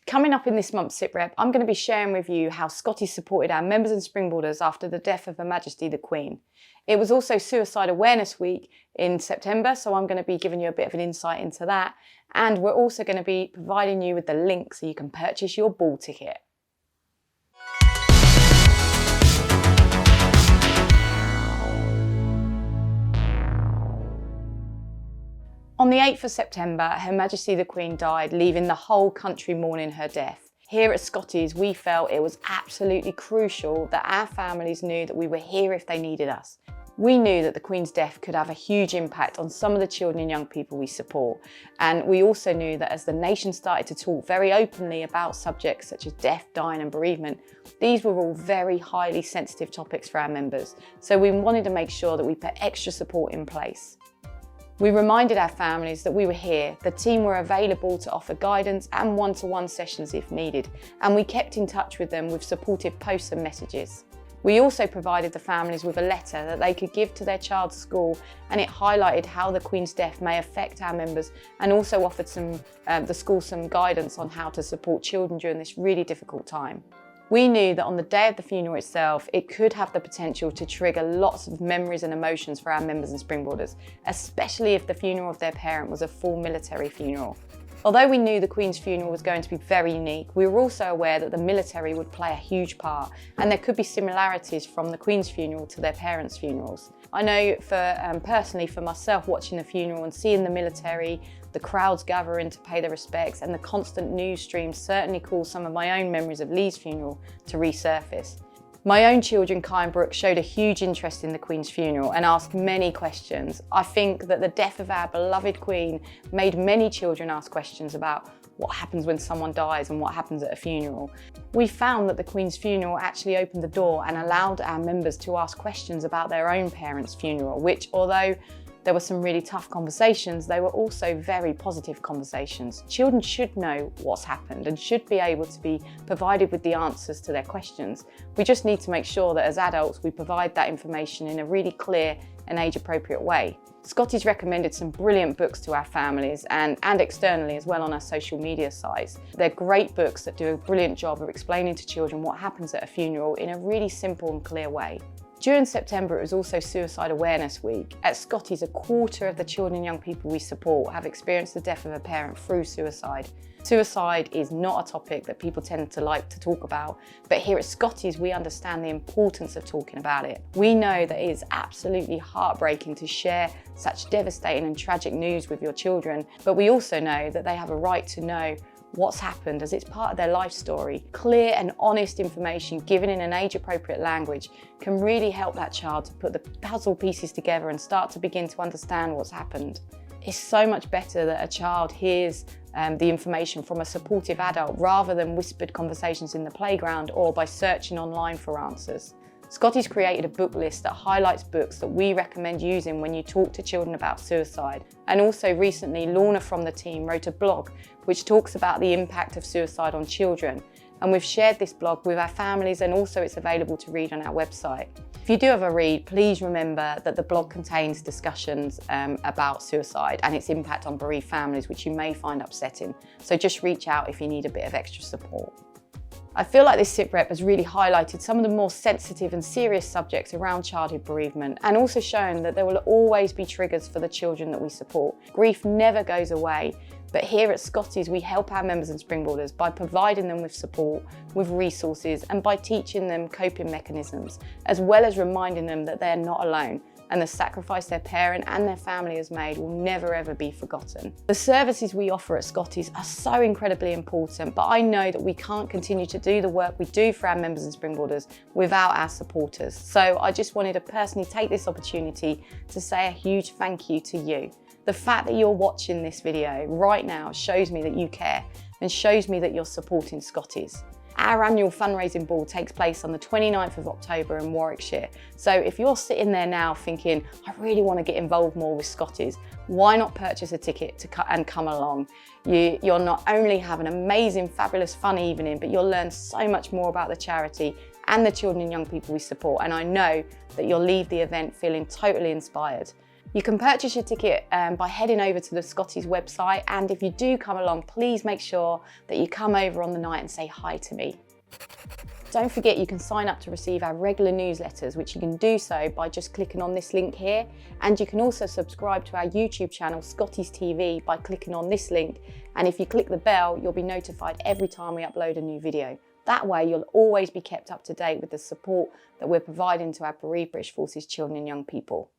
Coming up in this month's SitRep, I'm going to be sharing with you how Scotty supported our members and springboarders after the death of Her Majesty the Queen. It was also Suicide Awareness Week in September, so I'm going to be giving you a bit of an insight into that. And we're also going to be providing you with the link so you can purchase your ball ticket. On the 8th of September, Her Majesty the Queen died, leaving the whole country mourning her death. Here at Scotty's, we felt it was absolutely crucial that our families knew that we were here if they needed us. We knew that the Queen's death could have a huge impact on some of the children and young people we support. And we also knew that as the nation started to talk very openly about subjects such as death, dying and bereavement, these were all very highly sensitive topics for our members. So we wanted to make sure that we put extra support in place. We reminded our families that we were here, the team were available to offer guidance and one-to-one sessions if needed, and we kept in touch with them with supportive posts and messages. We also provided the families with a letter that they could give to their child's school, and it highlighted how the Queen's death may affect our members and also offered the school some guidance on how to support children during this really difficult time. We knew that on the day of the funeral itself, it could have the potential to trigger lots of memories and emotions for our members and springboarders, especially if the funeral of their parent was a full military funeral. Although we knew the Queen's funeral was going to be very unique, we were also aware that the military would play a huge part, and there could be similarities from the Queen's funeral to their parents' funerals. I know personally for myself, watching the funeral and seeing the military, the crowds gathering to pay their respects, and the constant news stream certainly caused some of my own memories of Lee's funeral to resurface. My own children, Kai and Brooke, showed a huge interest in the Queen's funeral and asked many questions. I think that the death of our beloved Queen made many children ask questions about what happens when someone dies and what happens at a funeral. We found that the Queen's funeral actually opened the door and allowed our members to ask questions about their own parents' funeral, which, although there were some really tough conversations, they were also very positive conversations. Children should know what's happened and should be able to be provided with the answers to their questions. We just need to make sure that as adults we provide that information in a really clear and age-appropriate way. Scotty's recommended some brilliant books to our families and externally as well on our social media sites. They're great books that do a brilliant job of explaining to children what happens at a funeral in a really simple and clear way. During September, it was also Suicide Awareness Week. At Scotty's, a quarter of the children and young people we support have experienced the death of a parent through suicide. Suicide is not a topic that people tend to like to talk about, but here at Scotty's, we understand the importance of talking about it. We know that it is absolutely heartbreaking to share such devastating and tragic news with your children, but we also know that they have a right to know what's happened as it's part of their life story. Clear and honest information given in an age-appropriate language can really help that child to put the puzzle pieces together and start to begin to understand what's happened. It's so much better that a child hears the information from a supportive adult rather than whispered conversations in the playground or by searching online for answers. Scotty's created a book list that highlights books that we recommend using when you talk to children about suicide. And also recently, Lorna from the team wrote a blog which talks about the impact of suicide on children. And we've shared this blog with our families, and also it's available to read on our website. If you do have a read, please remember that the blog contains discussions about suicide and its impact on bereaved families, which you may find upsetting. So just reach out if you need a bit of extra support. I feel like this SitRep has really highlighted some of the more sensitive and serious subjects around childhood bereavement, and also shown that there will always be triggers for the children that we support. Grief never goes away, but here at Scotty's we help our members and springboarders by providing them with support, with resources, and by teaching them coping mechanisms, as well as reminding them that they're not alone, and the sacrifice their parent and their family has made will never ever be forgotten. The services we offer at Scotty's are so incredibly important, but I know that we can't continue to do the work we do for our members and springboarders without our supporters. So I just wanted to personally take this opportunity to say a huge thank you to you. The fact that you're watching this video right now shows me that you care and shows me that you're supporting Scotty's. Our annual fundraising ball takes place on the 29th of October in Warwickshire. So if you're sitting there now thinking, I really want to get involved more with Scotty's, why not purchase a ticket and come along? You'll not only have an amazing, fabulous, fun evening, but you'll learn so much more about the charity and the children and young people we support. And I know that you'll leave the event feeling totally inspired. You can purchase your ticket by heading over to the Scotty's website, and if you do come along, please make sure that you come over on the night and say hi to me. Don't forget you can sign up to receive our regular newsletters, which you can do so by just clicking on this link here, and you can also subscribe to our YouTube channel Scotty's TV by clicking on this link, and if you click the bell you'll be notified every time we upload a new video. That way you'll always be kept up to date with the support that we're providing to our bereaved British Forces children and young people.